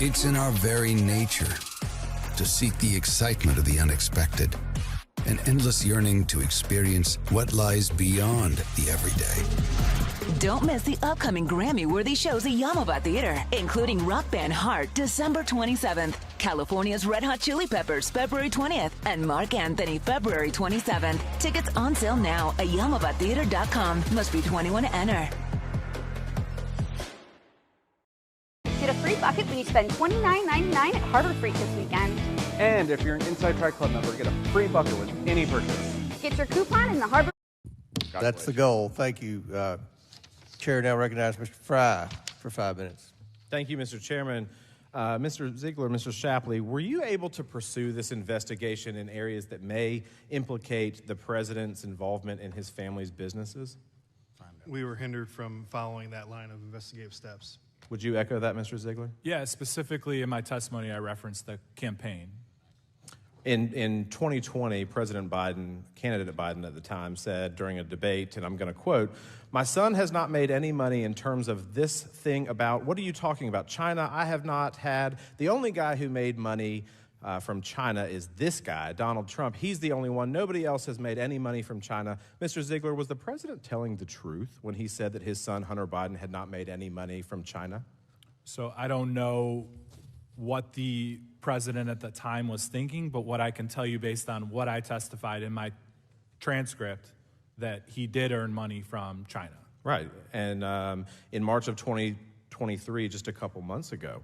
It's in our very nature to seek the excitement of the unexpected, an endless yearning to experience what lies beyond the everyday. Don't miss the upcoming Grammy-worthy shows at Yamava Theater, including rock band Heart, December 27th, California's Red Hot Chili Peppers, February 20th, and Mark Anthony, February 27th. Tickets on sale now at YamavaTheater.com. Must be 21 to enter. Get a free bucket when you spend $29.99 at Harbor Freight this weekend. And if you're an Inside Track Club member, get a free bucket with any purchase. Get your coupon in the Harbor. That's the goal. Thank you. Chair now recognizes Mr. Fry for 5 minutes. Thank you, Mr. Chairman. Mr. Ziegler, Mr. Shapley, were you able to pursue this investigation in areas that may implicate the president's involvement in his family's businesses? We were hindered from following that line of investigative steps. Would you echo that, Mr. Ziegler? Yeah, specifically in my testimony, I referenced the campaign. In 2020, President Biden, candidate Biden at the time, said during a debate, and I'm going to quote, "My son has not made any money in terms of this thing about, what are you talking about, China? I have not had, the only guy who made money from China is this guy, Donald Trump. He's the only one. Nobody else has made any money from China." Mr. Ziegler, was the president telling the truth when he said that his son, Hunter Biden, had not made any money from China? So I don't know what the president at the time was thinking, but what I can tell you based on what I testified in my transcript, that he did earn money from China. Right, and in March of 2023, just a couple months ago,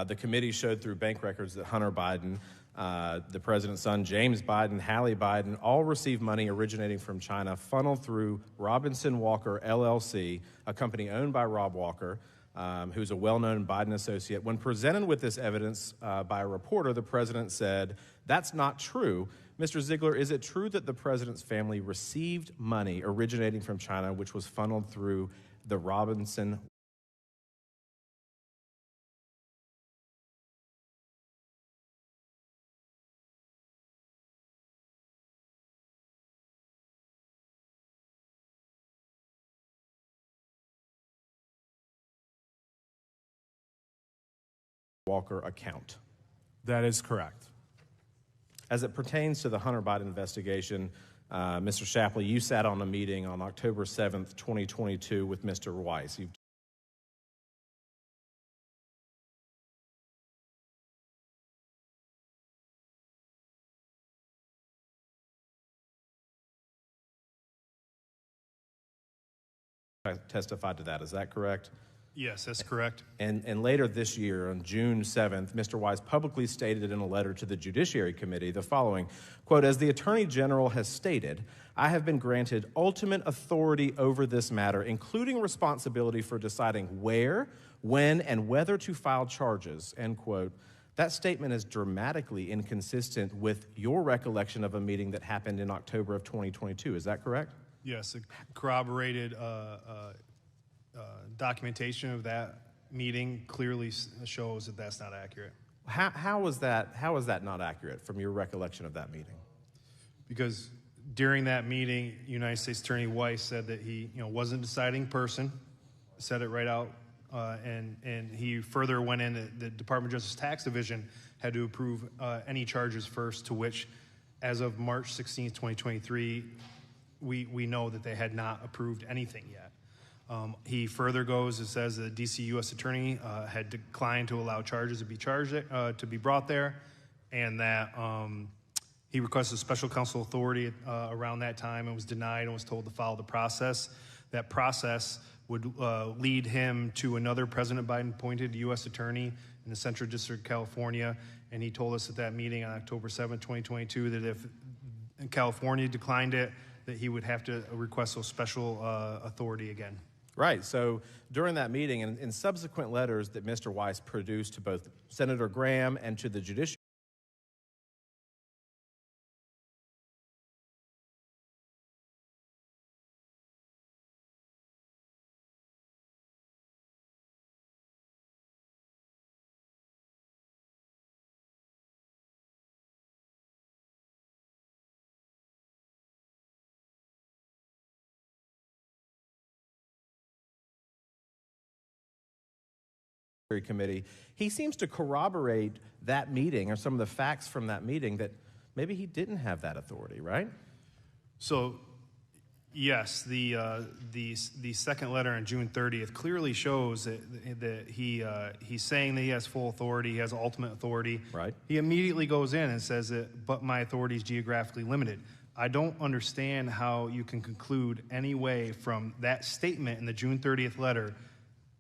the committee showed through bank records that Hunter Biden, the president's son, James Biden, Hallie Biden, all received money originating from China, funneled through Robinson Walker LLC, a company owned by Rob Walker, who's a well-known Biden associate. When presented with this evidence by a reporter, the president said, "That's not true." Mr. Ziegler, is it true that the president's family received money originating from China, which was funneled through the Robinson Walker account? That is correct. As it pertains to the Hunter Biden investigation, Mr. Shapley, you sat on a meeting on October 7th, 2022 with Mr. Weiss. Testified to that, is that correct? Yes, that's correct. And later this year, on June 7th, Mr. Weiss publicly stated in a letter to the Judiciary Committee the following, quote, "As the Attorney General has stated, I have been granted ultimate authority over this matter, including responsibility for deciding where, when, and whether to file charges," end quote. That statement is dramatically inconsistent with your recollection of a meeting that happened in October of 2022. Is that correct? Yes, it corroborated documentation of that meeting clearly shows that that's not accurate. How is that not accurate from your recollection of that meeting? Because during that meeting, United States Attorney Weiss said that he wasn't a deciding person, said it right out, and he further went in that the Department of Justice Tax Division had to approve any charges first, to which, as of March 16th, 2023, we know that they had not approved anything yet. He further goes and says the DC U.S. Attorney had declined to allow charges to be brought there, and that he requested special counsel authority around that time and was denied and was told to follow the process. That process would lead him to another President Biden-appointed U.S. Attorney in the Central District of California, and he told us at that meeting on October 7, 2022, that if California declined it, that he would have to request a special authority again. Right, so during that meeting and in subsequent letters that Mr. Weiss produced to both Senator Graham and to the Judiciary Committee, he seems to corroborate that meeting or some of the facts from that meeting that maybe he didn't have that authority, right? So, yes, the second letter on June 30th clearly shows that he's saying that he has full authority, he has ultimate authority. Right. He immediately goes in and says that, but my authority is geographically limited. I don't understand how you can conclude any way from that statement in the June 30th letter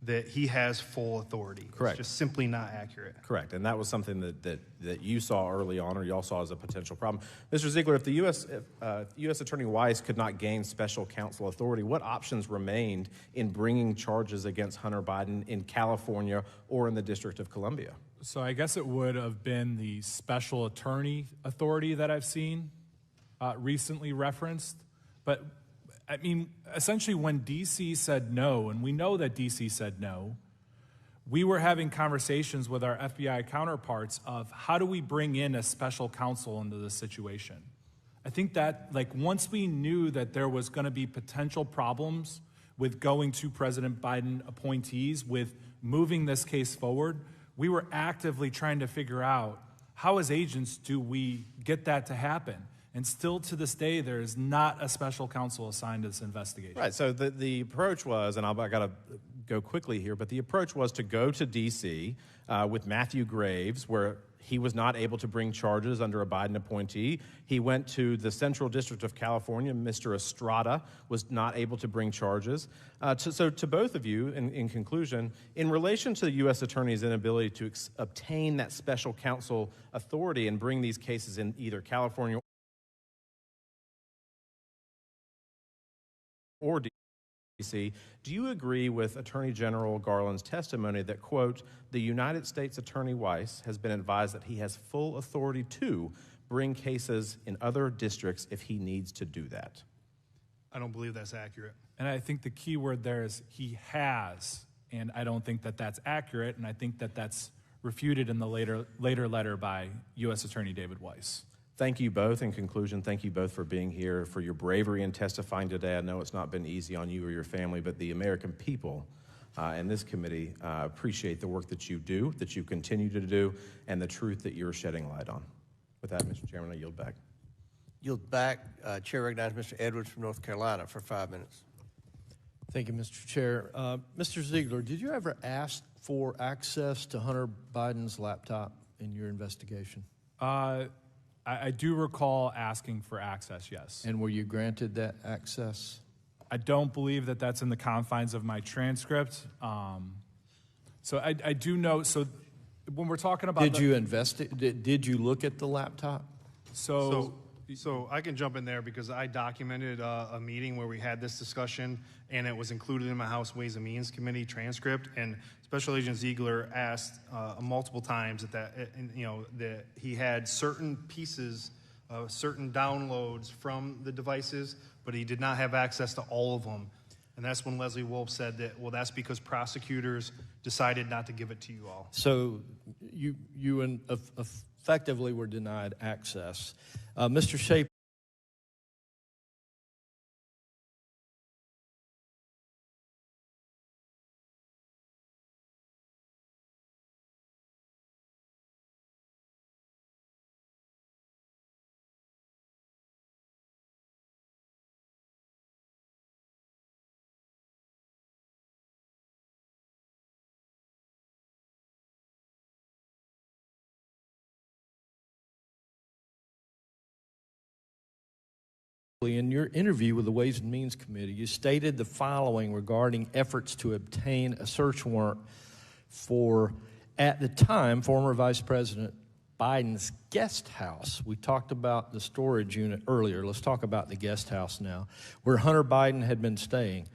that he has full authority. Correct. It's just simply not accurate. Correct, and that was something that you saw early on, or y'all saw as a potential problem. Mr. Ziegler, if the U.S. Attorney Weiss could not gain special counsel authority, what options remained in bringing charges against Hunter Biden in California or in the District of Columbia? So I guess it would have been the special attorney authority that I've seen recently referenced. But I mean, essentially when D.C. said no, and we know that D.C. said no, we were having conversations with our FBI counterparts of how do we bring in a special counsel into this situation. I think that, like, once we knew that there was going to be potential problems with going to President Biden appointees, with moving this case forward, we were actively trying to figure out how as agents do we get that to happen. And still to this day, there is not a special counsel assigned to this investigation. Right, so the approach was, and I got to go quickly here, but the approach was to go to D.C. With Matthew Graves, where he was not able to bring charges under a Biden appointee. He went to the Central District of California. Mr. Estrada was not able to bring charges. So to both of you, in conclusion, in relation to the U.S. Attorney's inability to obtain that special counsel authority and bring these cases in either California or D.C., do you agree with Attorney General Garland's testimony that, quote, the United States Attorney Weiss has been advised that he has full authority to bring cases in other districts if he needs to do that? I don't believe that's accurate. And I think the key word there is he has, and I don't think that that's accurate, and I think that that's refuted in the later letter by U.S. Attorney David Weiss. Thank you both. In conclusion, thank you both for being here, for your bravery in testifying today. I know it's not been easy on you or your family, but the American people and this committee appreciate the work that you do, that you continue to do, and the truth that you're shedding light on. With that, Mr. Chairman, I yield back. Yield back. Chair recognizes Mr. Edwards from North Carolina for 5 minutes. Thank you, Mr. Chair. Mr. Ziegler, did you ever ask for access to Hunter Biden's laptop in your investigation? I do recall asking for access, yes. And were you granted that access? I don't believe that that's in the confines of my transcript. So I do know, so when we're talking about— Did you look at the laptop? So I can jump in there because I documented a meeting where we had this discussion, and it was included in my House Ways and Means Committee transcript. And Special Agent Ziegler asked multiple times that he had certain pieces, certain downloads from the devices, but he did not have access to all of them. And that's when Leslie Wolf said that, well, that's because prosecutors decided not to give it to you all. So you effectively were denied access. Mr. Shape. In your interview with the Ways and Means Committee, you stated the following regarding efforts to obtain a search warrant for, at the time, former Vice President Biden's guest house. We talked about the storage unit earlier. Let's talk about the guest house now, where Hunter Biden had been staying,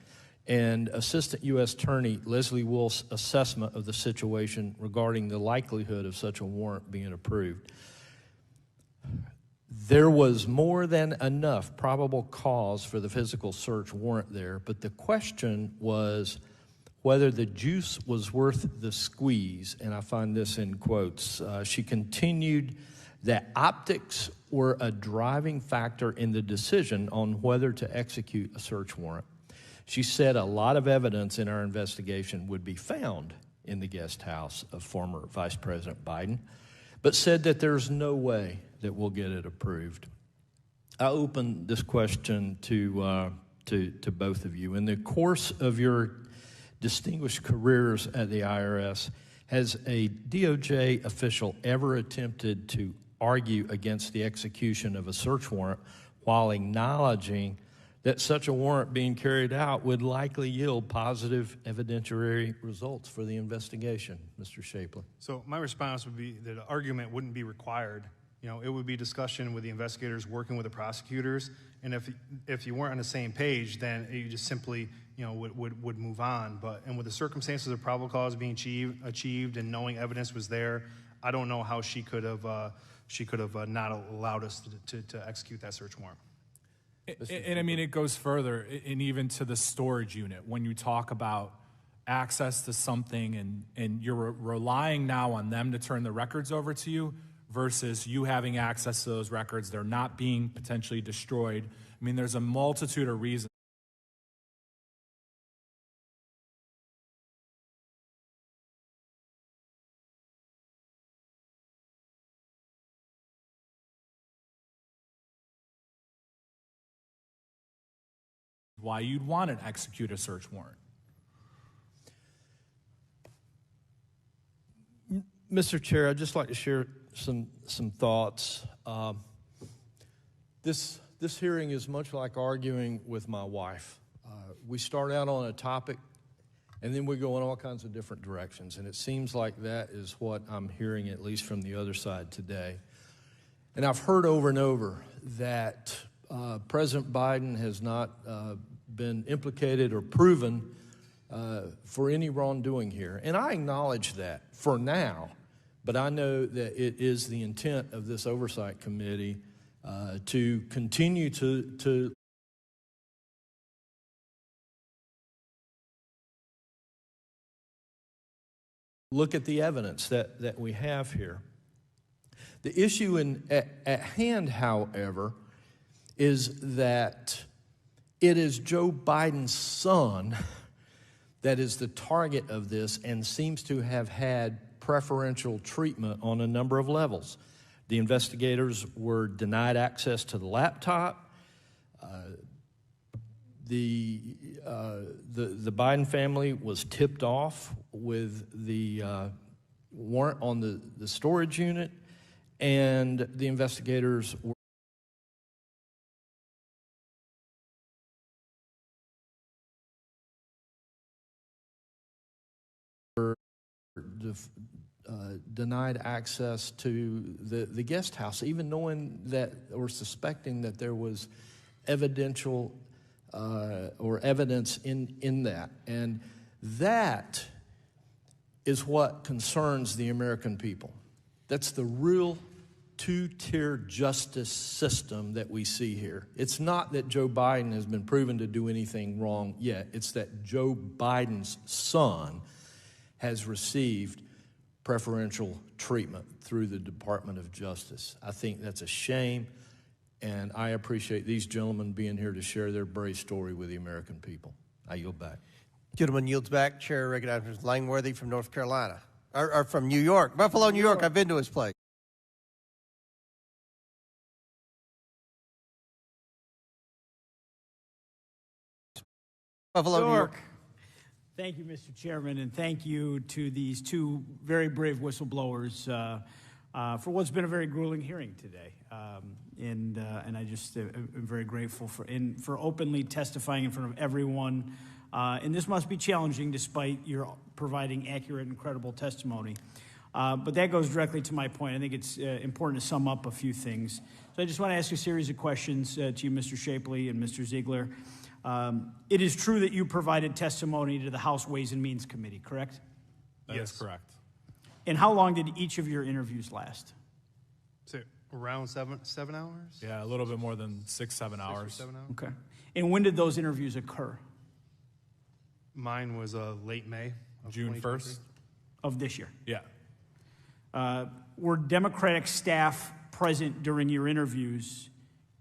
and Assistant U.S. Attorney Leslie Wolf's assessment of the situation regarding the likelihood of such a warrant being approved. There was more than enough probable cause for the physical search warrant there, but the question was whether the juice was worth the squeeze, and I find this in quotes. She continued that optics were a driving factor in the decision on whether to execute a search warrant. She said a lot of evidence in our investigation would be found in the guest house of former Vice President Biden, but said that there's no way that we'll get it approved. I open this question to both of you. In the course of your distinguished careers at the IRS, has a DOJ official ever attempted to argue against the execution of a search warrant while acknowledging that such a warrant being carried out would likely yield positive evidentiary results for the investigation? Mr. Shapley. So my response would be that an argument wouldn't be required. You know, it would be discussion with the investigators working with the prosecutors, and if you weren't on the same page, then you just simply, you know, would move on. And with the circumstances of probable cause being achieved and knowing evidence was there, I don't know how she could have not allowed us to execute that search warrant. And I mean, it goes further, and even to the storage unit. When you talk about access to something and you're relying now on them to turn the records over to you versus you having access to those records, they're not being potentially destroyed. I mean, there's a multitude of reasons. Why you'd want to execute a search warrant. Mr. Chair, I'd just like to share some thoughts. This hearing is much like arguing with my wife. We start out on a topic, and then we go in all kinds of different directions, and it seems like that is what I'm hearing, at least from the other side today. And I've heard over and over that President Biden has not been implicated or proven for any wrongdoing here. And I acknowledge that for now, but I know that it is the intent of this oversight committee to continue to look at the evidence that we have here. The issue at hand, however, is that it is Joe Biden's son that is the target of this and seems to have had preferential treatment on a number of levels. The investigators were denied access to the laptop. The Biden family was tipped off with the warrant on the storage unit, and the investigators were denied access to the guest house, even knowing that or suspecting that there was evidential or evidence in that. And that is what concerns the American people. That's the real two-tier justice system that we see here. It's not that Joe Biden has been proven to do anything wrong yet. It's that Joe Biden's son has received preferential treatment through the Department of Justice. I think that's a shame, and I appreciate these gentlemen being here to share their brave story with the American people. I yield back. Gentleman yields back. Chair recognizes Mr. Langworthy from North Carolina, or from New York. Buffalo, New York. I've been to his place. Buffalo, New York. Thank you, Mr. Chairman, and thank you to these two very brave whistleblowers for what's been a very grueling hearing today. And I just am very grateful for openly testifying in front of everyone. And this must be challenging despite your providing accurate and credible testimony. But that goes directly to my point. I think it's important to sum up a few things. So I just want to ask a series of questions to you, Mr. Shapley and Mr. Ziegler. It is true that you provided testimony to the House Ways and Means Committee, correct? Yes, correct. And how long did each of your interviews last? So around 7 hours? Yeah, a little bit more than 6-7 hours. 7 hours. Okay. And when did those interviews occur? Mine was late May of June 1st? Of this year? Yeah. Were Democratic staff present during your interviews,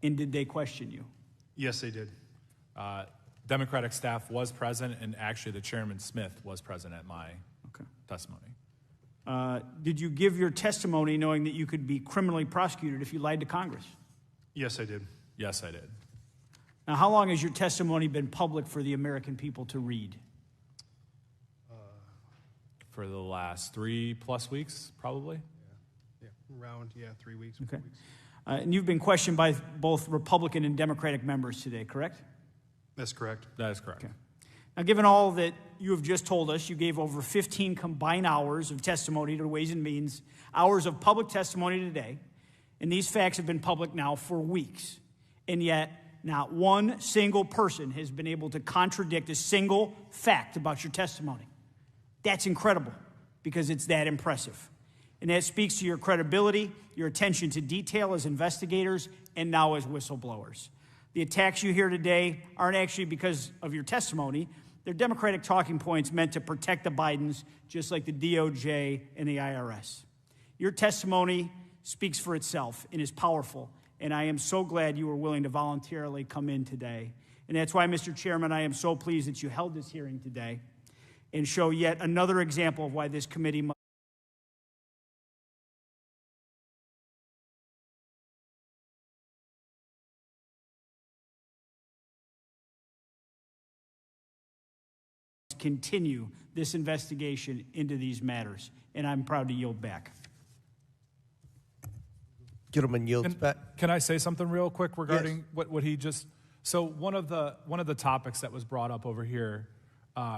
and did they question you? Yes, they did. Democratic staff was present, and actually the Chairman Smith was present at my testimony. Did you give your testimony knowing that you could be criminally prosecuted if you lied to Congress? Yes, I did. Yes, I did. Now, how long has your testimony been public for the American people to read? For the last 3+ weeks, probably. Yeah, around 3 weeks. Okay. 4 weeks. And you've been questioned by both Republican and Democratic members today, correct? That's correct. That is correct. Okay. Now, given all that you have just told us, you gave over 15 combined hours of testimony to Ways and Means, hours of public testimony today, and these facts have been public now for weeks. And yet, not one single person has been able to contradict a single fact about your testimony. That's incredible because it's that impressive. And that speaks to your credibility, your attention to detail as investigators, and now as whistleblowers. The attacks you hear today aren't actually because of your testimony. They're Democratic talking points meant to protect the Bidens, just like the DOJ and the IRS. Your testimony speaks for itself and is powerful, and I am so glad you were willing to voluntarily come in today. And that's why, Mr. Chairman, I am so pleased that you held this hearing today and show yet another example of why this committee must continue this investigation into these matters. And I'm proud to yield back. Gentleman yields back. Can I say something real quick regarding what he just? So one of the topics that was brought up over here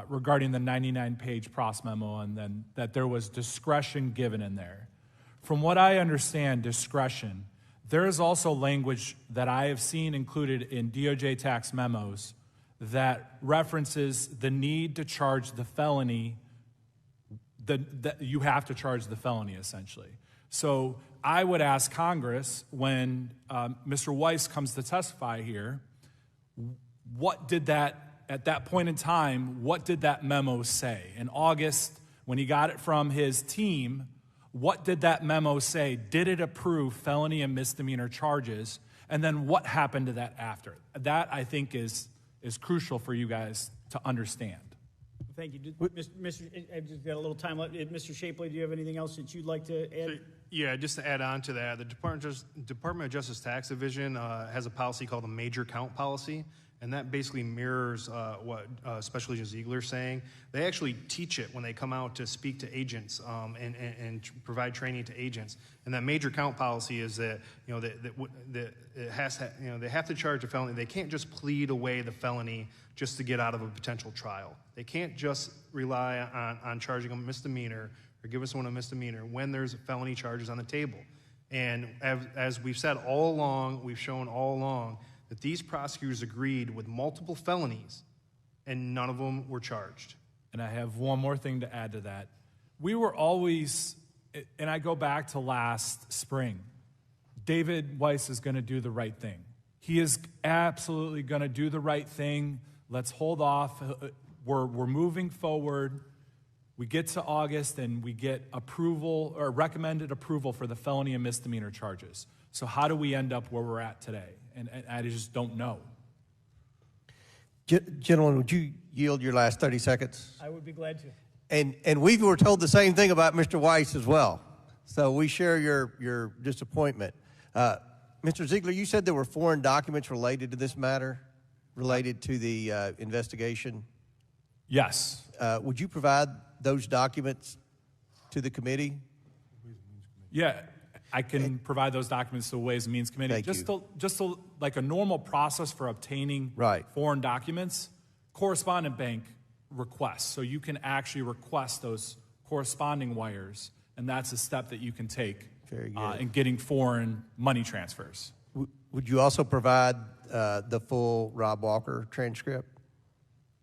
regarding the 99-page Pross memo, and then that there was discretion given in there. From what I understand, discretion. There is also language that I have seen included in DOJ tax memos that references the need to charge the felony. That you have to charge the felony essentially. So I would ask Congress, when Mr. Weiss comes to testify here, what did that, at that point in time, what did that memo say? In August, when he got it from his team, what did that memo say? Did it approve felony and misdemeanor charges? And then what happened to that after? That, I think, is crucial for you guys to understand. Thank you. I just got a little time left. Mr. Shapley, do you have anything else that you'd like to add? Yeah, just to add on to that, the Department of Justice Tax Division has a policy called the major count policy, and that basically mirrors what Special Agent Ziegler is saying. They actually teach it when they come out to speak to agents and provide training to agents. And that major count policy is that that it has to, they have to charge a felony. They can't just plead away the felony just to get out of a potential trial. They can't just rely on charging a misdemeanor or giving someone a misdemeanor when there's felony charges on the table. And as we've said all along, we've shown all along that these prosecutors agreed with multiple felonies and none of them were charged. And I have one more thing to add to that. We were always, and I go back to last spring, David Weiss is going to do the right thing. He is absolutely going to do the right thing. Let's hold off. We're moving forward. We get to August and we get approval or recommended approval for the felony and misdemeanor charges. So how do we end up where we're at today? And I just don't know. Gentlemen, would you yield your last 30 seconds? I would be glad to. And we were told the same thing about Mr. Weiss as well. So we share your disappointment. Mr. Ziegler, you said there were foreign documents related to this matter, related to the investigation? Yes. Would you provide those documents to the committee? Yeah, I can provide those documents to the Ways and Means Committee. Just like a normal process for obtaining foreign documents, correspondent bank requests. So you can actually request those corresponding wires, and that's a step that you can take in getting foreign money transfers. Would you also provide the full Rob Walker transcript?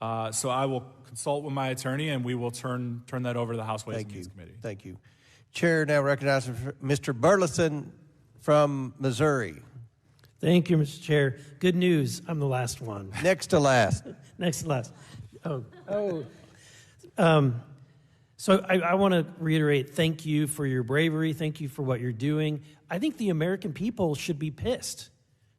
So I will consult with my attorney, and we will turn that over to the House Ways and Means Committee. Thank you. Chair now recognizes Mr. Burleson from Missouri. Thank you, Mr. Chair. Good news. I'm the last one. Next to last. Next to last. So I want to reiterate, thank you for your bravery. Thank you for what you're doing. I think the American people should be pissed.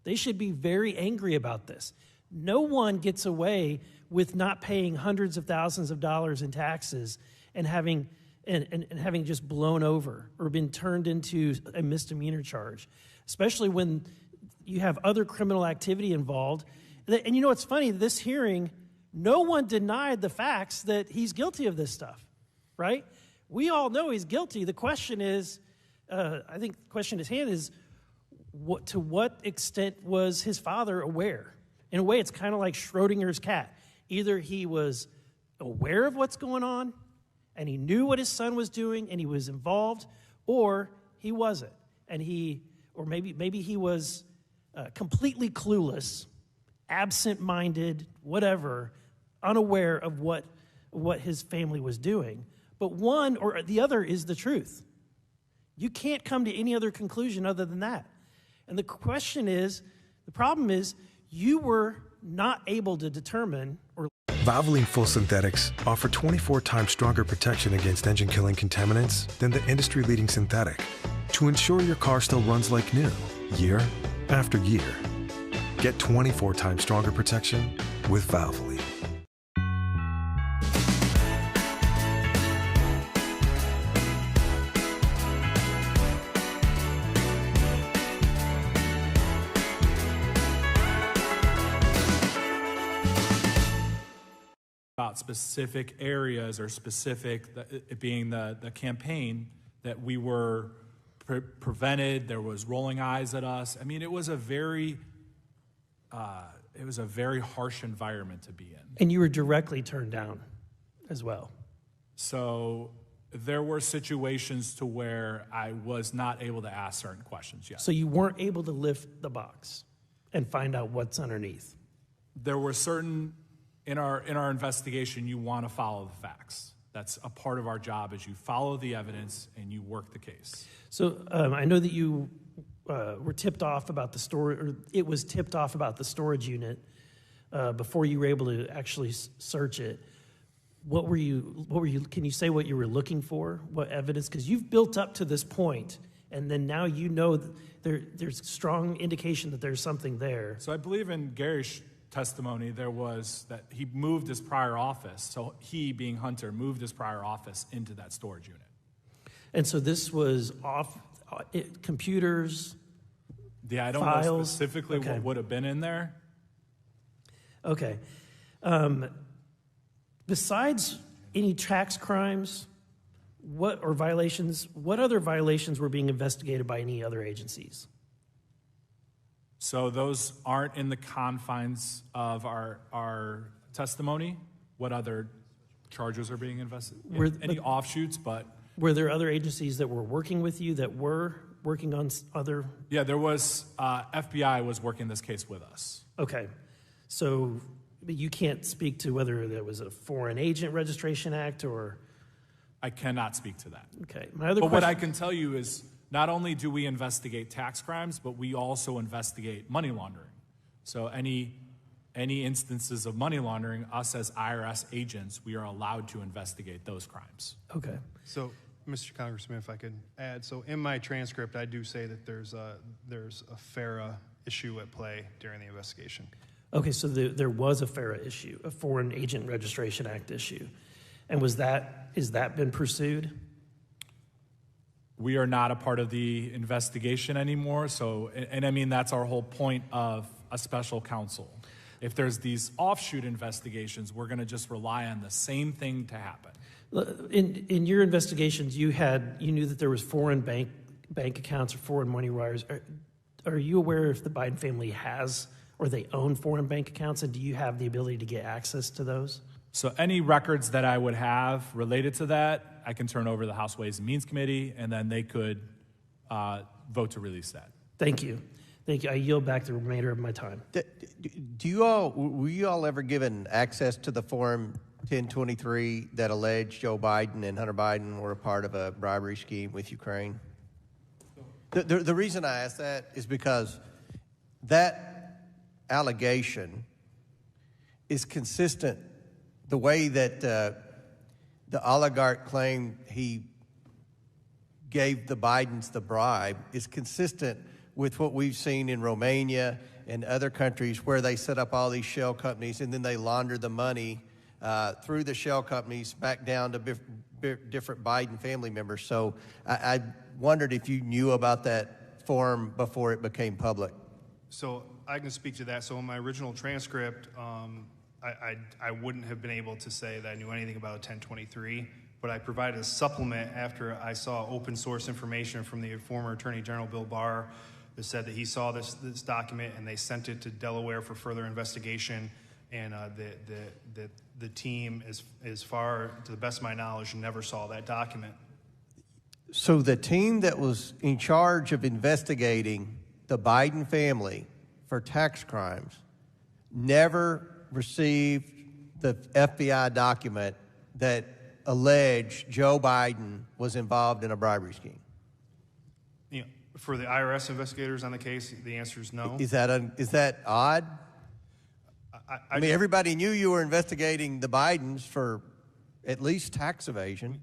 They should be very angry about this. No one gets away with not paying hundreds of thousands of dollars in taxes and having and having just blown over or been turned into a misdemeanor charge, especially when you have other criminal activity involved. And you know what's funny? This hearing, no one denied the facts that he's guilty of this stuff, right? We all know he's guilty. The question is, I think the question at hand is, to what extent was his father aware? In a way, it's kind of like Schrodinger's cat. Either he was aware of what's going on, and he knew what his son was doing, and he was involved, or he wasn't. Or maybe he was completely clueless, absent-minded, whatever, unaware of what his family was doing. But one or the other is the truth. You can't come to any other conclusion other than that. And the problem is, you were not able to determine or Valvoline Full Synthetics offer 24 times stronger protection against engine-killing contaminants than the industry-leading synthetic to ensure your car still runs like new, year after year. Get 24 times stronger protection with Valvoline. About specific areas or specific, it being the campaign, that we were prevented. There was rolling eyes at us. I mean, it was a very harsh environment to be in. And you were directly turned down as well. So there were situations to where I was not able to ask certain questions yet. So you weren't able to lift the box and find out what's underneath. There were certain, in our investigation, you want to follow the facts. That's a part of our job, is you follow the evidence and you work the case. So I know that you were tipped off about the storage, or it was tipped off about the storage unit before you were able to actually search it. What were you, can you say what you were looking for? What evidence? Because you've built up to this point, and then now you know there's strong indication that there's something there. So I believe in Gary's testimony, there was that he moved his prior office. So he, being Hunter, moved his prior office into that storage unit. And so this was off computers, Yeah, I don't files? know specifically Okay. what would have been in there. Okay. Besides any tax crimes, what other violations were being investigated by any other agencies? So those aren't in the confines of our testimony. What other charges are being investigated? Any offshoots, but... Were there other agencies that were working with you that were working on other? Yeah, there was, FBI was working this case with us. Okay. So but you can't speak to whether there was a Foreign Agent Registration Act or? I cannot speak to that. Okay. My other But what I can tell you is, not only do we investigate tax crimes, but we also investigate money laundering. So any instances of money laundering, us as IRS agents, we are allowed to investigate those crimes. Okay. So, Mr. Congressman, if I could add, so in my transcript, I do say that there's a FARA issue at play during the investigation. Okay, so there was a FARA issue, a Foreign Agent Registration Act issue. And has that been pursued? We are not a part of the investigation anymore. So, and I mean, that's our whole point of a special counsel. If there's these offshoot investigations, we're going to just rely on the same thing to happen. In your investigations, you knew that there was foreign bank accounts or foreign money wires. Are you aware if the Biden family has or they own foreign bank accounts, and do you have the ability to get access to those? So any records that I would have related to that, I can turn over to the House Ways and Means Committee, and then they could vote to release that. Thank you. Thank you. I yield back the remainder of my time. Were you all ever given access to the Form 1023 that alleged Joe Biden and Hunter Biden were a part of a bribery scheme with Ukraine? The reason I ask that is because that allegation is consistent. The way that the oligarch claimed he gave the Bidens the bribe is consistent with what we've seen in Romania and other countries where they set up all these shell companies and then they launder the money through the shell companies back down to different Biden family members. So I wondered if you knew about that form before it became public. So I can speak to that. So in my original transcript, I wouldn't have been able to say that I knew anything about 1023, but I provided a supplement after I saw open source information from the former Attorney General Bill Barr that said that he saw this document and they sent it to Delaware for further investigation. And the team, as far to the best of my knowledge, never saw that document. So the team that was in charge of investigating the Biden family for tax crimes never received the FBI document that alleged Joe Biden was involved in a bribery scheme. You know, for the IRS investigators on the case, the answer is no. Is that odd? I mean, everybody knew you were investigating the Bidens for at least tax evasion.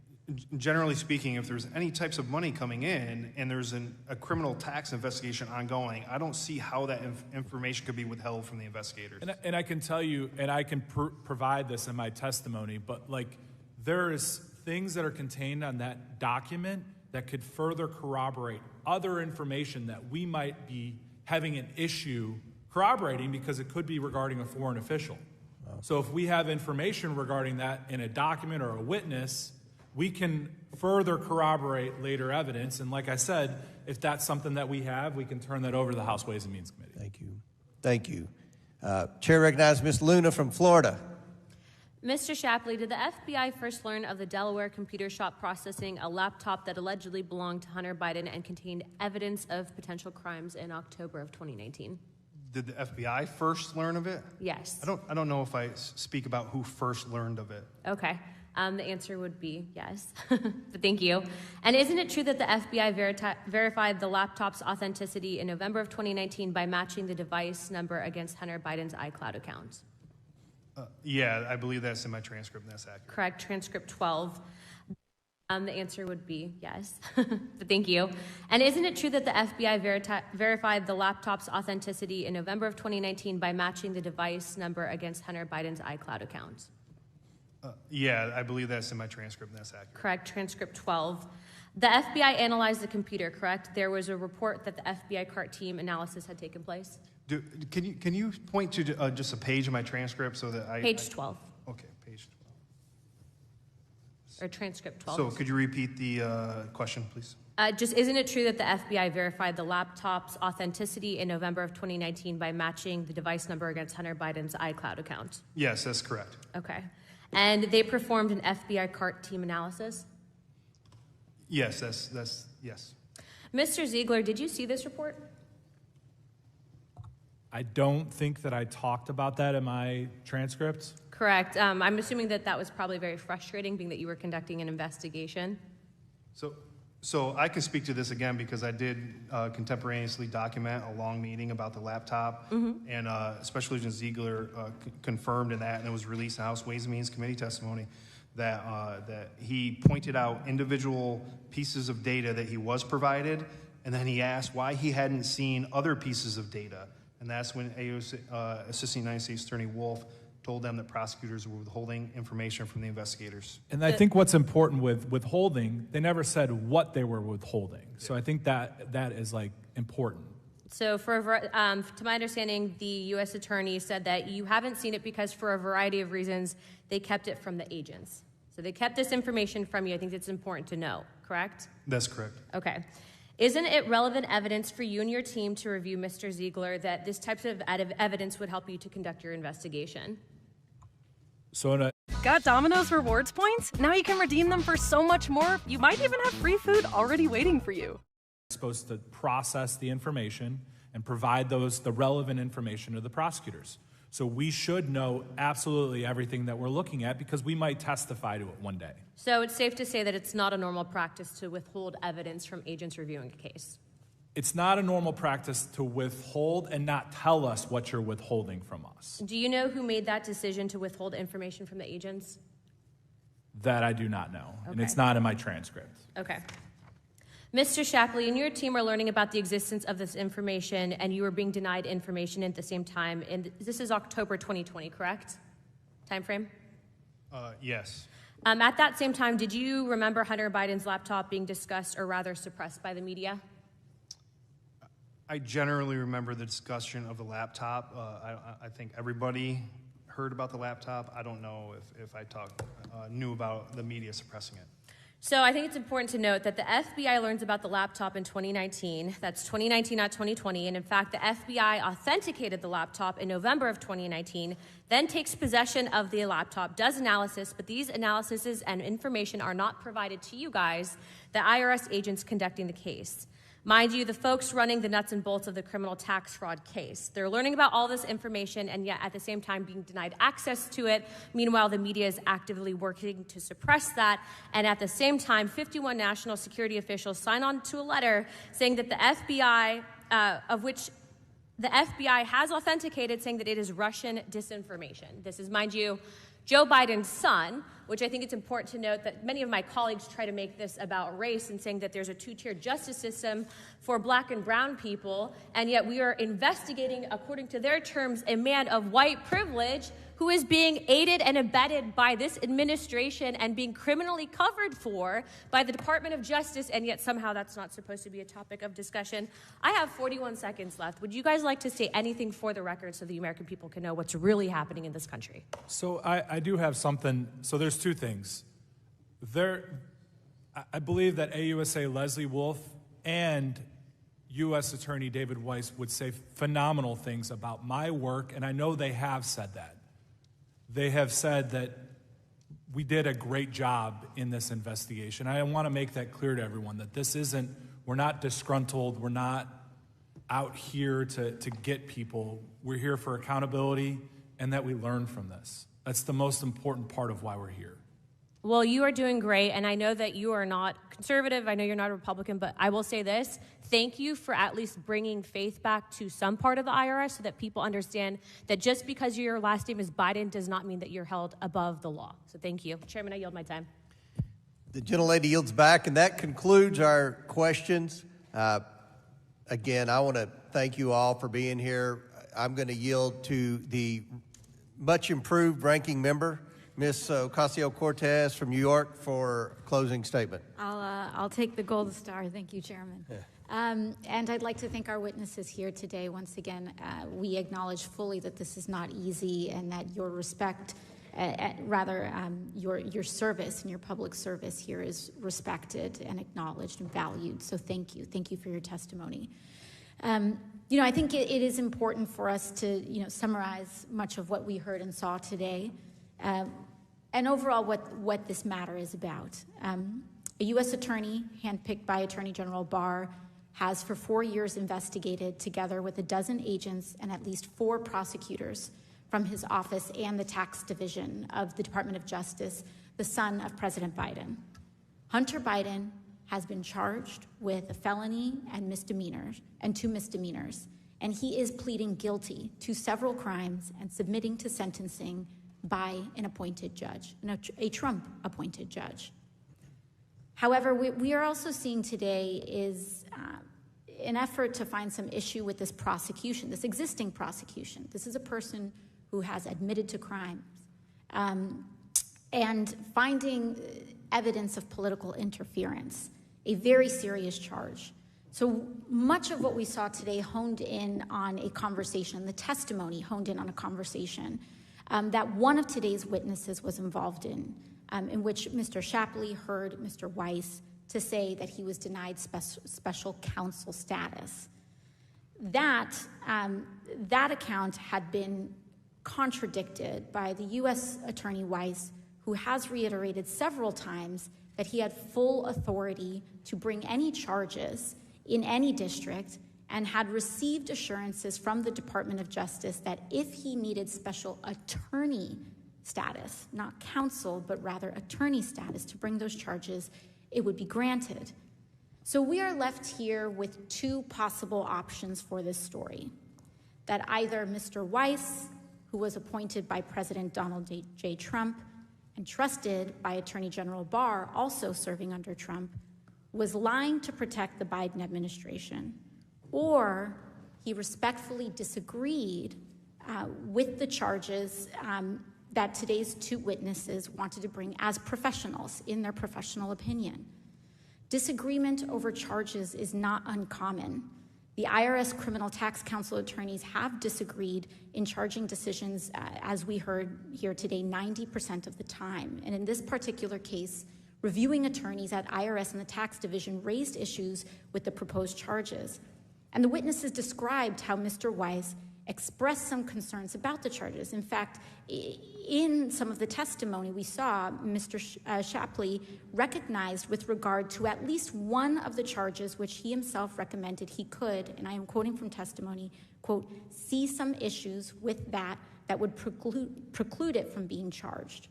Generally speaking, if there's any types of money coming in and there's a criminal tax investigation ongoing, I don't see how that information could be withheld from the investigators. And I can tell you, and I can provide this in my testimony, but like there's things that are contained on that document that could further corroborate other information that we might be having an issue corroborating because it could be regarding a foreign official. Wow. So if we have information regarding that in a document or a witness, we can further corroborate later evidence. And like I said, if that's something that we have, we can turn that over to the House Ways and Means Committee. Thank you. Thank you. Chair recognizes Ms. Luna from Florida. Mr. Shapley, did the FBI first learn of the Delaware computer shop processing a laptop that allegedly belonged to Hunter Biden and contained evidence of potential crimes in October of 2019? Did the FBI first learn of it? Yes. I don't know if I speak about who first learned of it. Okay. The answer would be yes, but thank you. And isn't it true that the FBI verified the laptop's authenticity in November of 2019 by matching the device number against Hunter Biden's iCloud account? Yeah, I believe that's in my transcript, and that's accurate. Correct, transcript 12. The answer would be yes, but thank you. And isn't it true that the FBI verified the laptop's authenticity in November of 2019 by matching the device number against Hunter Biden's iCloud account? Yeah, I believe that's in my transcript, and that's accurate. Correct, transcript 12. The FBI analyzed the computer, correct? There was a report that the FBI CART team analysis had taken place? Can you point to just a page of my transcript so that I... Page 12. Okay, page 12. Or transcript 12. So could you repeat the question, please? Just isn't it true that the FBI verified the laptop's authenticity in November of 2019 by matching the device number against Hunter Biden's iCloud account? Yes, that's correct. Okay. And they performed an FBI CART team analysis? Yes, that's yes. Mr. Ziegler, did you see this report? I don't think that I talked about that in my transcript. Correct. I'm assuming that that was probably very frustrating, being that you were conducting an investigation. So I can speak to this again because I did contemporaneously document a long meeting about the laptop, and Special Agent Ziegler confirmed in that, and it was released in House Ways and Means Committee testimony, that he pointed out individual pieces of data that he was provided, and then he asked why he hadn't seen other pieces of data. And that's when Assistant United States Attorney Wolf told them that prosecutors were withholding information from the investigators. And I think what's important with withholding, they never said what they were withholding. So I think that is like important. So to my understanding, the U.S. Attorney said that you haven't seen it because for a variety of reasons, they kept it from the agents. So they kept this information from you. I think it's important to know, correct? That's correct. Okay. Isn't it relevant evidence for you and your team to review, Mr. Ziegler, that this type of evidence would help you to conduct your investigation? Got Domino's rewards points? Now you can redeem them for so much more. You might even have free food already waiting for you. Supposed to process the information and provide the relevant information to the prosecutors. So we should know absolutely everything that we're looking at because we might testify to it one day. So it's safe to say that it's not a normal practice to withhold evidence from agents reviewing a case? It's not a normal practice to withhold and not tell us what you're withholding from us. Do you know who made that decision to withhold information from the agents? That I do not know, Okay. and it's not in my transcript. Okay. Mr. Shapley, and your team are learning about the existence of this information, and you are being denied information at the same time. And this is October 2020, correct? Time frame? Yes. At that same time, did you remember Hunter Biden's laptop being discussed or rather suppressed by the media? I generally remember the discussion of the laptop. I think everybody heard about the laptop. I don't know if I knew about the media suppressing it. So I think it's important to note that the FBI learns about the laptop in 2019. That's 2019, not 2020. And in fact, the FBI authenticated the laptop in November of 2019, then takes possession of the laptop, does analysis, but these analyses and information are not provided to you guys, the IRS agents conducting the case. Mind you, the folks running the nuts and bolts of the criminal tax fraud case. They're learning about all this information and yet at the same time being denied access to it. Meanwhile, the media is actively working to suppress that. And at the same time, 51 national security officials sign on to a letter saying that the FBI, of which the FBI has authenticated, saying that it is Russian disinformation. This is, mind you, Joe Biden's son, which I think it's important to note that many of my colleagues try to make this about race and saying that there's a two-tier justice system for black and brown people, and yet we are investigating, according to their terms, a man of white privilege who is being aided and abetted by this administration and being criminally covered for by the Department of Justice, and yet somehow that's not supposed to be a topic of discussion. I have 41 seconds left. Would you guys like to say anything for the record so the American people can know what's really happening in this country? So I do have something. So there's two things. I believe that AUSA Leslie Wolf and U.S. Attorney David Weiss would say phenomenal things about my work, and I know they have said that. They have said that we did a great job in this investigation. I want to make that clear to everyone, that this isn't, we're not disgruntled, we're not out here to get people. We're here for accountability and that we learn from this. That's the most important part of why we're here. Well, you are doing great, and I know that you are not conservative. I know you're not a Republican, but I will say this. Thank you for at least bringing faith back to some part of the IRS so that people understand that just because your last name is Biden does not mean that you're held above the law. So thank you. Chairman, I yield my time. The gentlelady yields back, and that concludes our questions. Again, I want to thank you all for being here. I'm going to yield to the much improved ranking member, Ms. Ocasio-Cortez from New York, for a closing statement. I'll take the gold star. Thank you, Chairman. Yeah. And I'd like to thank our witnesses here today. Once again, we acknowledge fully that this is not easy and that your respect, your service and your public service here is respected and acknowledged and valued. So thank you. Thank you for your testimony. I think it is important for us to, summarize much of what we heard and saw today. And overall, what this matter is about. A U.S. attorney, handpicked by Attorney General Barr, has for 4 years investigated, together with a dozen agents and at least 4 prosecutors from his office and the tax division of the Department of Justice, the son of President Biden. Hunter Biden has been charged with a felony and misdemeanors, and 2 misdemeanors, and he is pleading guilty to several crimes and submitting to sentencing by an appointed judge, a Trump-appointed judge. However, we are also seeing today is an effort to find some issue with this prosecution, this existing prosecution. This is a person who has admitted to crimes and finding evidence of political interference, a very serious charge. So much of what we saw today honed in on a conversation, the testimony honed in on a conversation that one of today's witnesses was involved in which Mr. Shapley heard Mr. Weiss to say that he was denied special counsel status. That account had been contradicted by the U.S. Attorney Weiss, who has reiterated several times that he had full authority to bring any charges in any district and had received assurances from the Department of Justice that if he needed special attorney status, not counsel, but rather attorney status to bring those charges, it would be granted. So we are left here with 2 possible options for this story. That either Mr. Weiss, who was appointed by President Donald J. Trump and trusted by Attorney General Barr, also serving under Trump, was lying to protect the Biden administration, or he respectfully disagreed with the charges that today's two witnesses wanted to bring as professionals in their professional opinion. Disagreement over charges is not uncommon. The IRS Criminal Tax Counsel attorneys have disagreed in charging decisions, as we heard here today, 90% of the time. And in this particular case, reviewing attorneys at IRS and the tax division raised issues with the proposed charges. And the witnesses described how Mr. Weiss expressed some concerns about the charges. In fact, in some of the testimony we saw, Mr. Shapley recognized with regard to at least one of the charges which he himself recommended he could, and I am quoting from testimony, quote, see some issues with that would preclude it from being charged.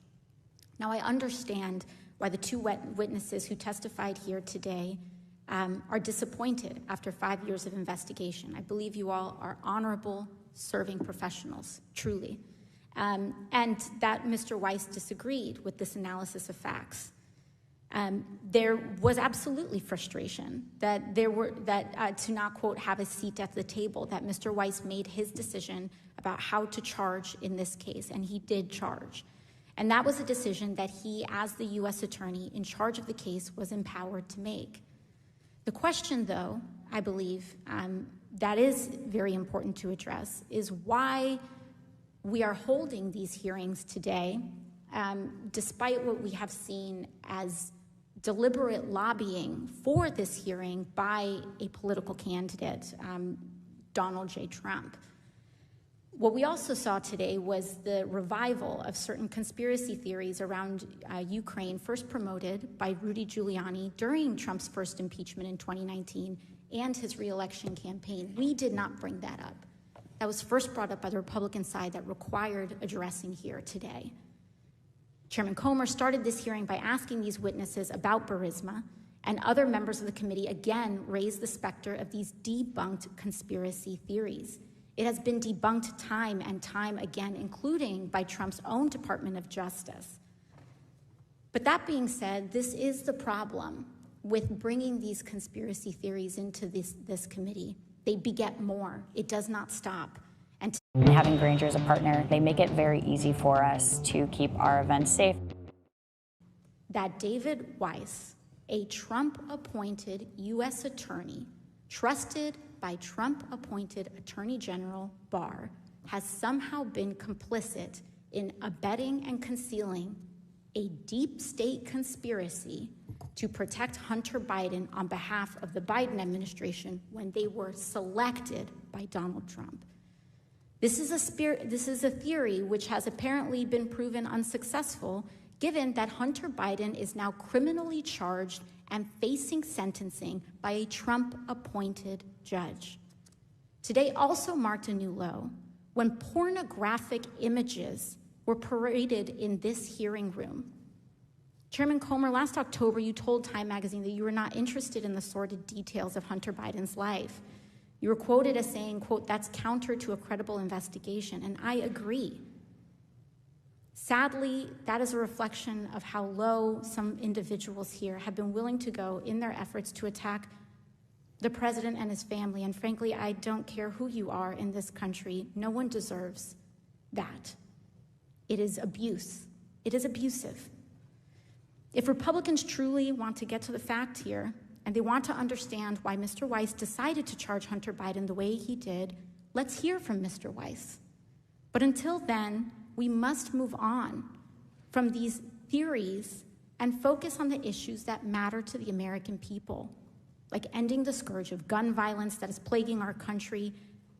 Now, I understand why the two witnesses who testified here today are disappointed after 5 years of investigation. I believe you all are honorable, serving professionals, truly. And that Mr. Weiss disagreed with this analysis of facts. There was absolutely frustration that to not, quote, have a seat at the table, that Mr. Weiss made his decision about how to charge in this case, and he did charge. And that was a decision that he, as the U.S. attorney in charge of the case, was empowered to make. The question, though, I believe, that is very important to address is why we are holding these hearings today, despite what we have seen as deliberate lobbying for this hearing by a political candidate, Donald J. Trump. What we also saw today was the revival of certain conspiracy theories around Ukraine, first promoted by Rudy Giuliani during Trump's first impeachment in 2019 and his re-election campaign. We did not bring that up. That was first brought up by the Republican side that required addressing here today. Chairman Comer started this hearing by asking these witnesses about Burisma, and other members of the committee again raised the specter of these debunked conspiracy theories. It has been debunked time and time again, including by Trump's own Department of Justice. But that being said, this is the problem with bringing these conspiracy theories into this committee. They beget more. It does not stop. And having Grainger as a partner, they make it very easy for us to keep our events safe. That David Weiss, a Trump-appointed U.S. attorney, trusted by Trump-appointed Attorney General Barr, has somehow been complicit in abetting and concealing a deep state conspiracy to protect Hunter Biden on behalf of the Biden administration when they were selected by Donald Trump. This is a theory which has apparently been proven unsuccessful, given that Hunter Biden is now criminally charged and facing sentencing by a Trump-appointed judge. Today also marked a new low when pornographic images were paraded in this hearing room. Chairman Comer, last October, you told Time magazine that you were not interested in the sordid details of Hunter Biden's life. You were quoted as saying, quote, that's counter to a credible investigation, and I agree. Sadly, that is a reflection of how low some individuals here have been willing to go in their efforts to attack the president and his family. And frankly, I don't care who you are in this country. No one deserves that. It is abuse. It is abusive. If Republicans truly want to get to the fact here, and they want to understand why Mr. Weiss decided to charge Hunter Biden the way he did, let's hear from Mr. Weiss. But until then, we must move on from these theories and focus on the issues that matter to the American people, like ending the scourge of gun violence that is plaguing our country,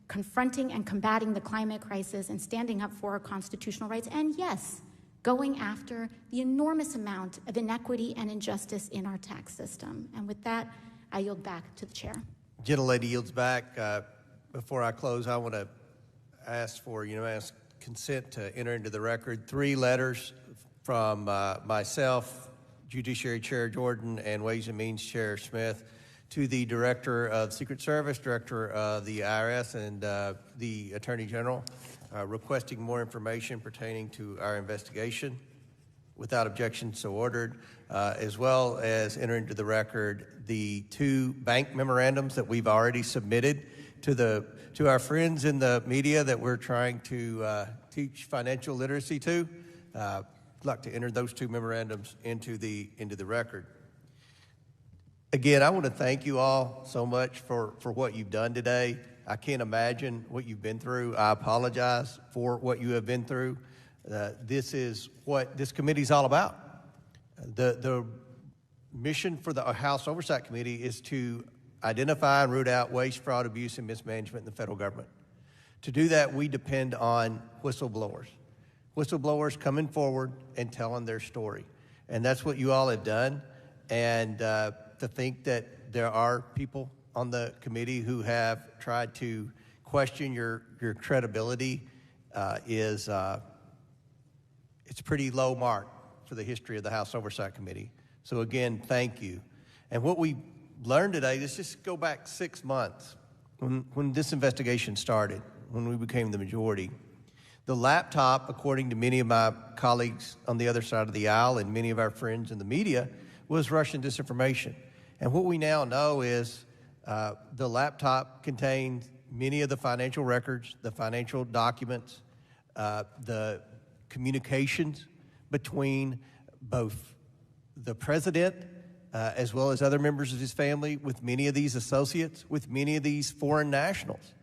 confronting and combating the climate crisis, and standing up for our constitutional rights, and yes, going after the enormous amount of inequity and injustice in our tax system. And with that, I yield back to the chair. Gentlelady yields back. Before I close, I want to ask for unanimous consent to enter into the record 3 letters from myself, Judiciary Chair Jordan, and Ways and Means Chair Smith to the Director of Secret Service, Director of the IRS, and the Attorney General, requesting more information pertaining to our investigation. Without objection, so ordered, as well as enter into the record the 2 bank memorandums that we've already submitted to our friends in the media that we're trying to teach financial literacy to. I'd like to enter those two memorandums into the record. Again, I want to thank you all so much for what you've done today. I can't imagine what you've been through. I apologize for what you have been through. This is what this committee is all about. The mission for the House Oversight Committee is to identify and root out waste, fraud, abuse, and mismanagement in the federal government. To do that, we depend on whistleblowers. Whistleblowers coming forward and telling their story. And that's what you all have done. And to think that there are people on the committee who have tried to question your credibility it's a pretty low mark for the history of the House Oversight Committee. So again, thank you. And what we learned today, let's just go back 6 months when this investigation started, when we became the majority. The laptop, according to many of my colleagues on the other side of the aisle and many of our friends in the media, was Russian disinformation. And what we now know is the laptop contained many of the financial records, the financial documents, the communications between both the president as well as other members of his family, with many of these associates, with many of these foreign nationals.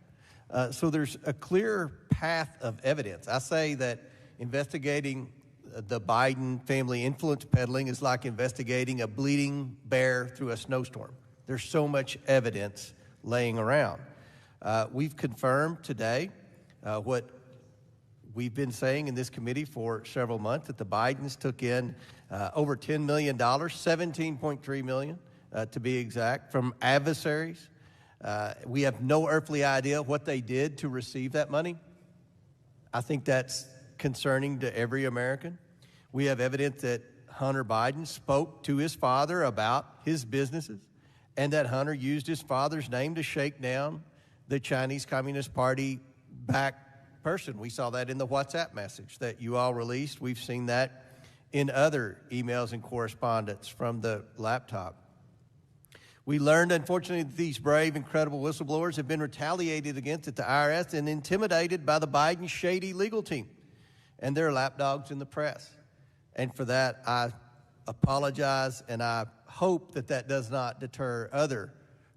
So there's a clear path of evidence. I say that investigating the Biden family influence peddling is like investigating a bleeding bear through a snowstorm. There's so much evidence laying around. We've confirmed today what we've been saying in this committee for several months, that the Bidens took in over $10 million, $17.3 million to be exact, from adversaries. We have no earthly idea what they did to receive that money. I think that's concerning to every American. We have evidence that Hunter Biden spoke to his father about his businesses, and that Hunter used his father's name to shake down the Chinese Communist Party backed person. We saw that in the WhatsApp message that you all released. We've seen that in other emails and correspondence from the laptop. We learned, unfortunately, that these brave, incredible whistleblowers have been retaliated against at the IRS and intimidated by the Biden shady legal team and their lapdogs in the press. And for that, I apologize, and I hope that that does not deter other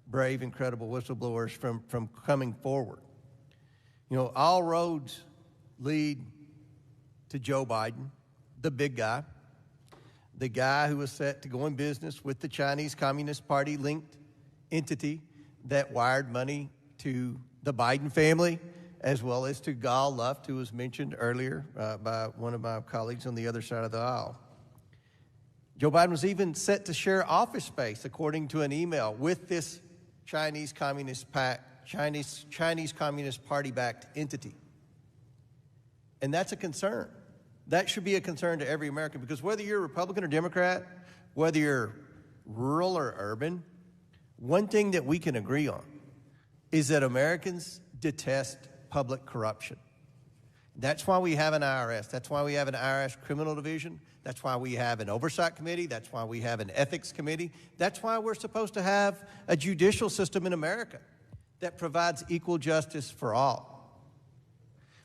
brave, incredible whistleblowers from coming forward. You know, all roads lead to Joe Biden, the big guy, the guy who was set to go in business with the Chinese Communist Party linked entity that wired money to the Biden family, as well as to Gal Luft, who was mentioned earlier by one of my colleagues on the other side of the aisle. Joe Biden was even set to share office space, according to an email, with this Chinese Communist Party-backed entity. And that's a concern. That should be a concern to every American, because whether you're Republican or Democrat, whether you're rural or urban, one thing that we can agree on is that Americans detest public corruption. That's why we have an IRS. That's why we have an IRS criminal division. That's why we have an oversight committee. That's why we have an ethics committee. That's why we're supposed to have a judicial system in America that provides equal justice for all.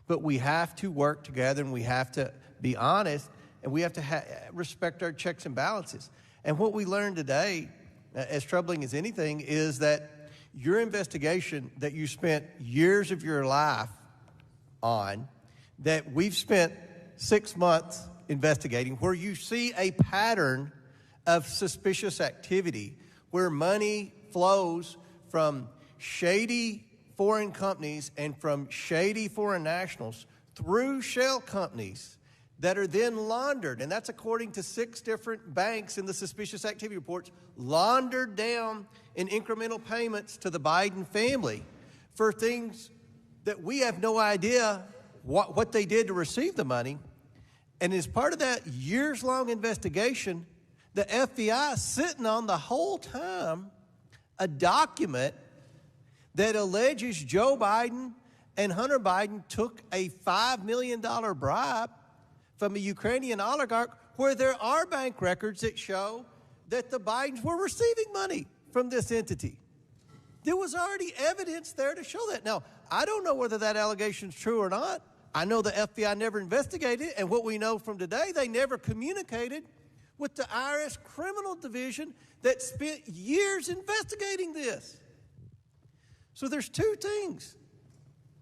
But we have to work together, and we have to be honest, and we have to respect our checks and balances. And what we learned today, as troubling as anything, is that your investigation that you spent years of your life on, that we've spent 6 months investigating, where you see a pattern of suspicious activity, where money flows from shady foreign companies and from shady foreign nationals through shell companies that are then laundered, and that's according to 6 different banks in the suspicious activity reports, laundered down in incremental payments to the Biden family for things that we have no idea what they did to receive the money. And as part of that years-long investigation, the FBI is sitting on the whole time a document that alleges Joe Biden and Hunter Biden took a $5 million bribe from a Ukrainian oligarch, where there are bank records that show that the Bidens were receiving money from this entity. There was already evidence there to show that. Now, I don't know whether that allegation is true or not, I know the FBI never investigated, and what we know from today, they never communicated with the IRS criminal division that spent years investigating this. So there's two things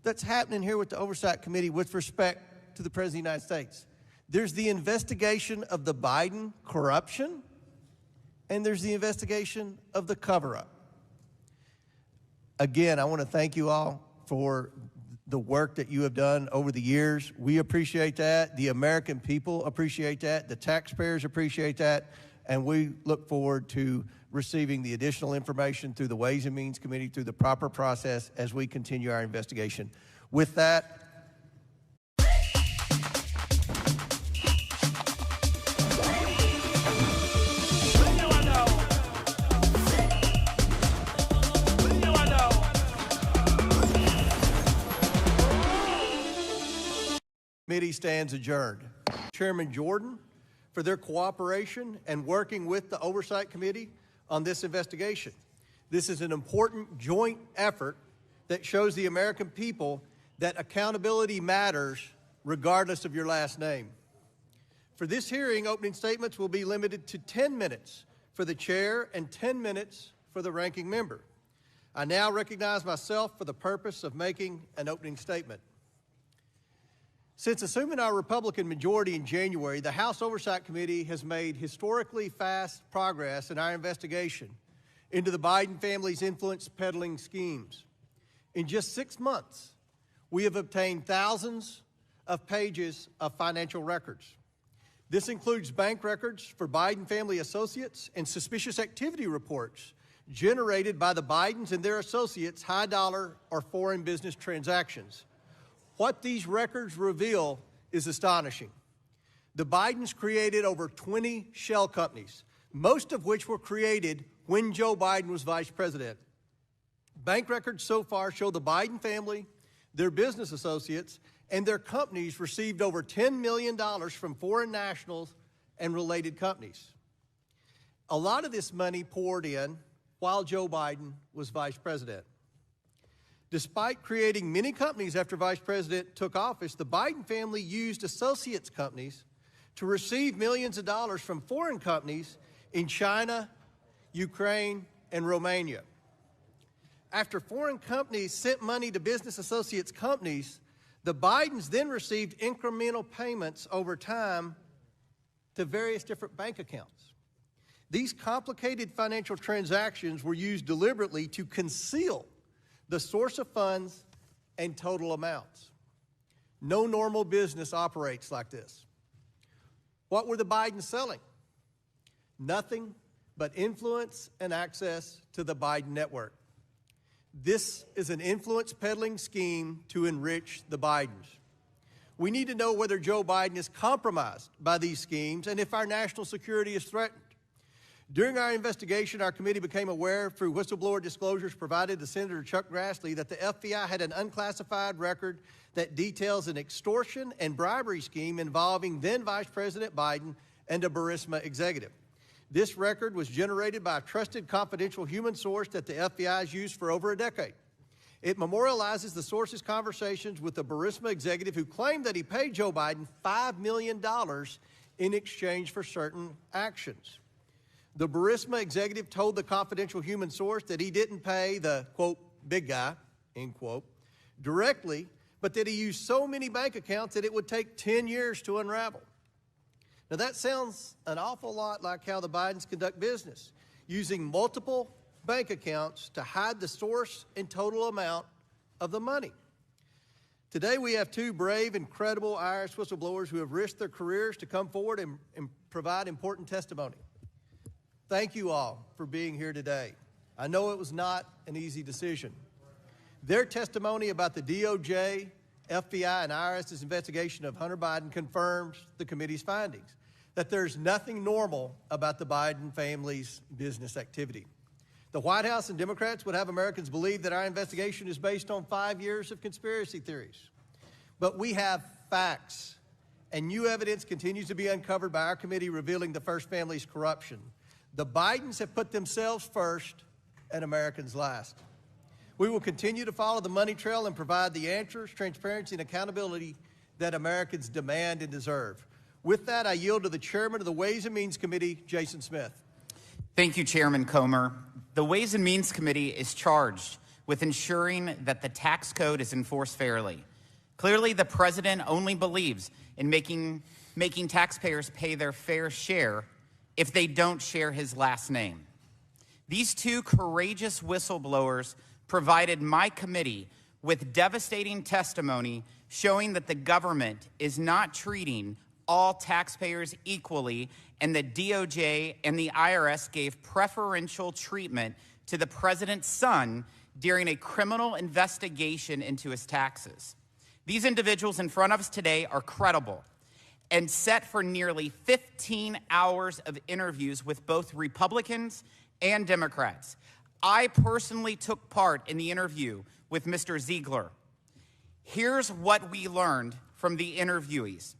that's happening here with the Oversight Committee with respect to the President of the United States. There's the investigation of the Biden corruption, and there's the investigation of the cover-up. Again, I want to thank you all for the work that you have done over the years. We appreciate that. The American people appreciate that. The taxpayers appreciate that. And we look forward to receiving the additional information through the Ways and Means Committee, through the proper process as we continue our investigation. With that, committee stands adjourned. Chairman Jordan, for their cooperation and working with the Oversight Committee on this investigation. This is an important joint effort that shows the American people that accountability matters regardless of your last name. For this hearing, opening statements will be limited to 10 minutes for the chair and 10 minutes for the ranking member. I now recognize myself for the purpose of making an opening statement. Since assuming our Republican majority in January, the House Oversight Committee has made historically fast progress in our investigation into the Biden family's influence peddling schemes. In just 6 months, we have obtained thousands of pages of financial records. This includes bank records for Biden family associates and suspicious activity reports generated by the Bidens and their associates' high-dollar or foreign business transactions. What these records reveal is astonishing. The Bidens created over 20 shell companies, most of which were created when Joe Biden was vice president. Bank records so far show the Biden family, their business associates, and their companies received over $10 million from foreign nationals and related companies. A lot of this money poured in while Joe Biden was vice president. Despite creating many companies after Vice President took office, the Biden family used associates companies to receive millions of dollars from foreign companies in China, Ukraine, and Romania. After foreign companies sent money to business associates companies, the Bidens then received incremental payments over time to various different bank accounts. These complicated financial transactions were used deliberately to conceal the source of funds and total amounts. No normal business operates like this. What were the Bidens selling? Nothing but influence and access to the Biden network. This is an influence peddling scheme to enrich the Bidens. We need to know whether Joe Biden is compromised by these schemes and if our national security is threatened. During our investigation, our committee became aware through whistleblower disclosures provided to Senator Chuck Grassley that the FBI had an unclassified record that details an extortion and bribery scheme involving then Vice President Biden and a Burisma executive. This record was generated by a trusted confidential human source that the FBI has used for over a decade. It memorializes the source's conversations with the Burisma executive who claimed that he paid Joe Biden $5 million in exchange for certain actions. The Burisma executive told the confidential human source that he didn't pay the, quote, big guy, end quote, directly, but that he used so many bank accounts that it would take 10 years to unravel. Now that sounds an awful lot like how the Bidens conduct business, using multiple bank accounts to hide the source and total amount of the money. Today we have two brave and credible IRS whistleblowers who have risked their careers to come forward and provide important testimony. Thank you all for being here today. I know it was not an easy decision. Their testimony about the DOJ, FBI, and IRS's investigation of Hunter Biden confirms the committee's findings, that there's nothing normal about the Biden family's business activity. The White House and Democrats would have Americans believe that our investigation is based on 5 years of conspiracy theories. But we have facts, and new evidence continues to be uncovered by our committee revealing the First Family's corruption. The Bidens have put themselves first and Americans last. We will continue to follow the money trail and provide the answers, transparency, and accountability that Americans demand and deserve. With that, I yield to the chairman of the Ways and Means Committee, Jason Smith. Thank you, Chairman Comer. The Ways and Means Committee is charged with ensuring that the tax code is enforced fairly. Clearly, the president only believes in making taxpayers pay their fair share if they don't share his last name. These two courageous whistleblowers provided my committee with devastating testimony showing that the government is not treating all taxpayers equally, and the DOJ and the IRS gave preferential treatment to the president's son during a criminal investigation into his taxes. These individuals in front of us today are credible and set for nearly 15 hours of interviews with both Republicans and Democrats. I personally took part in the interview with Mr. Ziegler. Here's what we learned from the interviewees.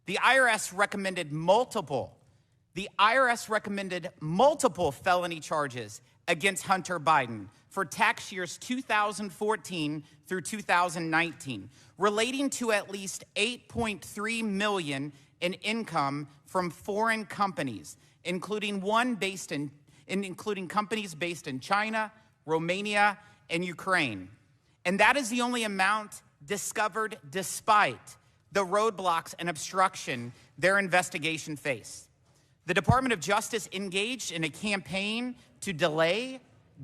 The IRS recommended multiple felony charges against Hunter Biden for tax years 2014 through 2019, relating to at least $8.3 million in income from foreign companies, including companies based in China, Romania, and Ukraine. And that is the only amount discovered despite the roadblocks and obstruction their investigation faced. The Department of Justice engaged in a campaign to delay,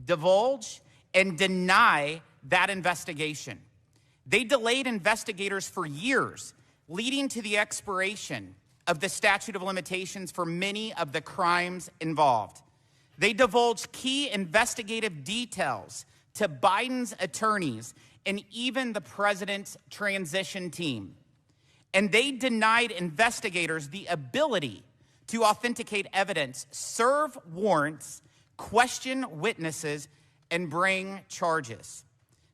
divulge, and deny that investigation. They delayed investigators for years, leading to the expiration of the statute of limitations for many of the crimes involved. They divulged key investigative details to Biden's attorneys and even the president's transition team. And they denied investigators the ability to authenticate evidence, serve warrants, question witnesses, and bring charges.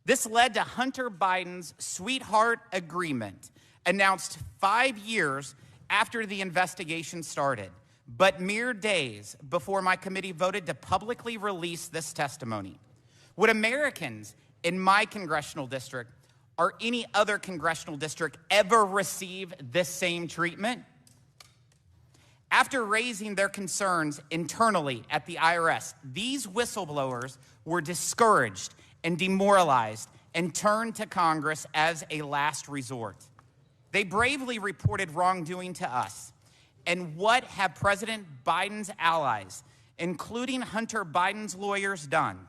This led to Hunter Biden's sweetheart agreement, announced 5 years after the investigation started, but mere days before my committee voted to publicly release this testimony. Would Americans in my congressional district or any other congressional district ever receive this same treatment? After raising their concerns internally at the IRS, these whistleblowers were discouraged and demoralized and turned to Congress as a last resort. They bravely reported wrongdoing to us. And what have President Biden's allies, including Hunter Biden's lawyers, done?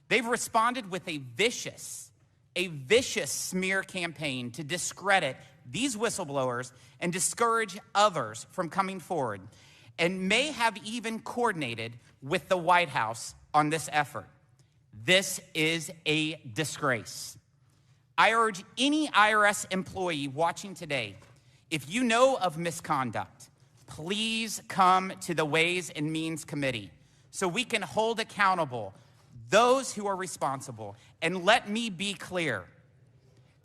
They've responded with a vicious smear campaign to discredit these whistleblowers and discourage others from coming forward, and may have even coordinated with the White House on this effort. This is a disgrace. I urge any IRS employee watching today, if you know of misconduct, please come to the Ways and Means Committee so we can hold accountable those who are responsible. And let me be clear,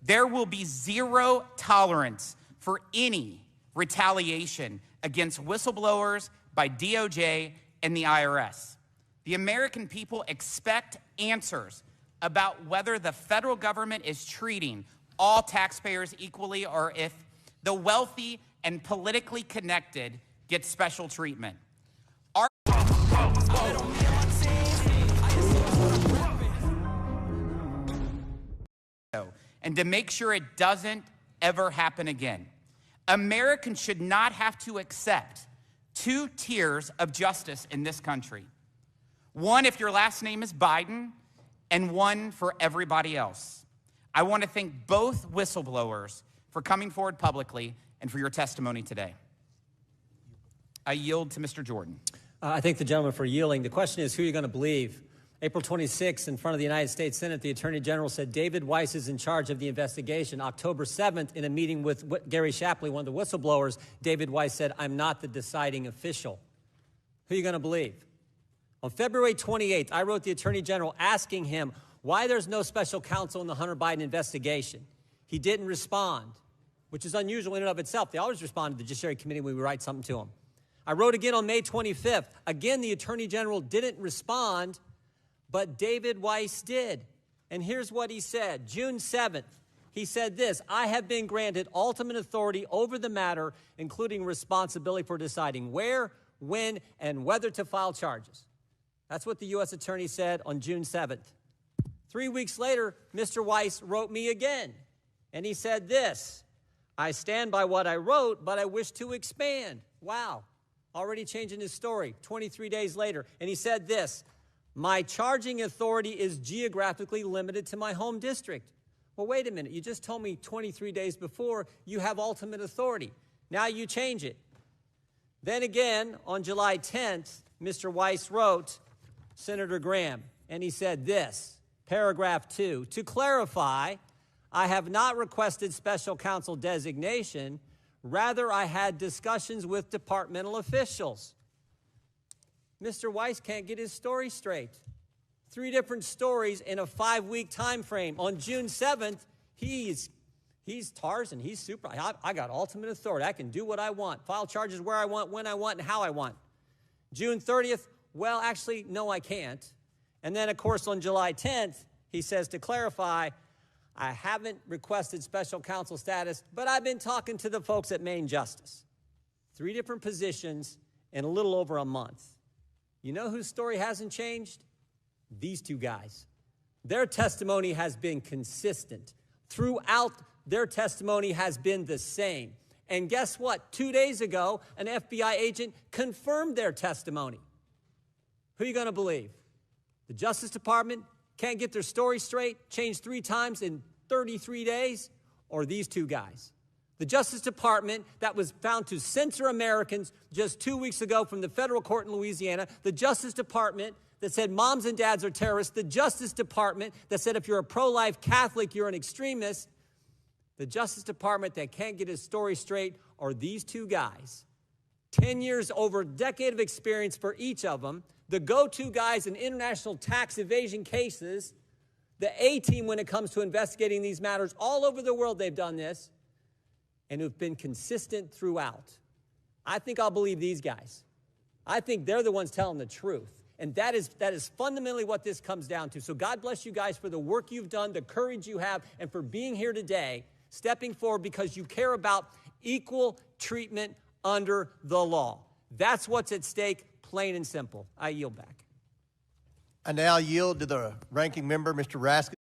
there will be zero tolerance for any retaliation against whistleblowers by DOJ and the IRS. The American people expect answers about whether the federal government is treating all taxpayers equally or if the wealthy and politically connected get special treatment. And to make sure it doesn't ever happen again. Americans should not have to accept two tiers of justice in this country. One if your last name is Biden, and one for everybody else. I want to thank both whistleblowers for coming forward publicly and for your testimony today. I yield to Mr. Jordan. I thank the gentleman for yielding. The question is, who are you going to believe? April 26th, in front of the United States Senate, the Attorney General said David Weiss is in charge of the investigation. October 7th, in a meeting with Gary Shapley, one of the whistleblowers, David Weiss said, I'm not the deciding official. Who are you going to believe? On February 28th, I wrote the Attorney General asking him why there's no special counsel in the Hunter Biden investigation. He didn't respond, which is unusual in and of itself. They always respond to the Judiciary Committee when we write something to them. I wrote again on May 25th. Again, the Attorney General didn't respond, but David Weiss did. And here's what he said. June 7th, He said this: I have been granted ultimate authority over the matter, including responsibility for deciding where, when, and whether to file charges. That's what the U.S. Attorney said on June 7th. 3 weeks later, Mr. Weiss wrote me again, and he said this: I stand by what I wrote, but I wish to expand. Wow, already changing his story 23 days later. And he said this: my charging authority is geographically limited to my home district. Well, wait a minute. You just told me 23 days before you have ultimate authority. Now you change it. Then again, on July 10th, Mr. Weiss wrote Senator Graham, and he said this, paragraph 2, to clarify, I have not requested special counsel designation. Rather, I had discussions with departmental officials. Mr. Weiss can't get his story straight. 3 different stories in a 5-week time frame. On June 7th, he's Tarzan. He's super. I got ultimate authority. I can do what I want, file charges where I want, when I want, and how I want. June 30th, well, actually, no, I can't. And then, of course, on July 10th, he says, to clarify, I haven't requested special counsel status, but I've been talking to the folks at Maine Justice. 3 different positions in a little over a month. You know whose story hasn't changed? These 2 guys. Their testimony has been consistent. Throughout, their testimony has been the same. And guess what? 2 days ago, an FBI agent confirmed their testimony. Who are you going to believe? The Justice Department can't get their story straight, changed 3 times in 33 days, or these 2 guys? The Justice Department that was found to censor Americans just 2 weeks ago from the federal court in Louisiana, the Justice Department that said moms and dads are terrorists, the Justice Department that said if you're a pro-life Catholic, you're an extremist, the Justice Department that can't get his story straight are these 2 guys. 10 years, over a decade of experience for each of them, the go-to guys in international tax evasion cases, the A-team when it comes to investigating these matters. All over the world they've done this, and who've been consistent throughout. I think I'll believe these guys. I think they're the ones telling the truth. And that is fundamentally what this comes down to. So God bless you guys for the work you've done, the courage you have, and for being here today, stepping forward because you care about equal treatment under the law. That's what's at stake, plain and simple. I yield back. I now yield to the ranking member, Mr. Raskin.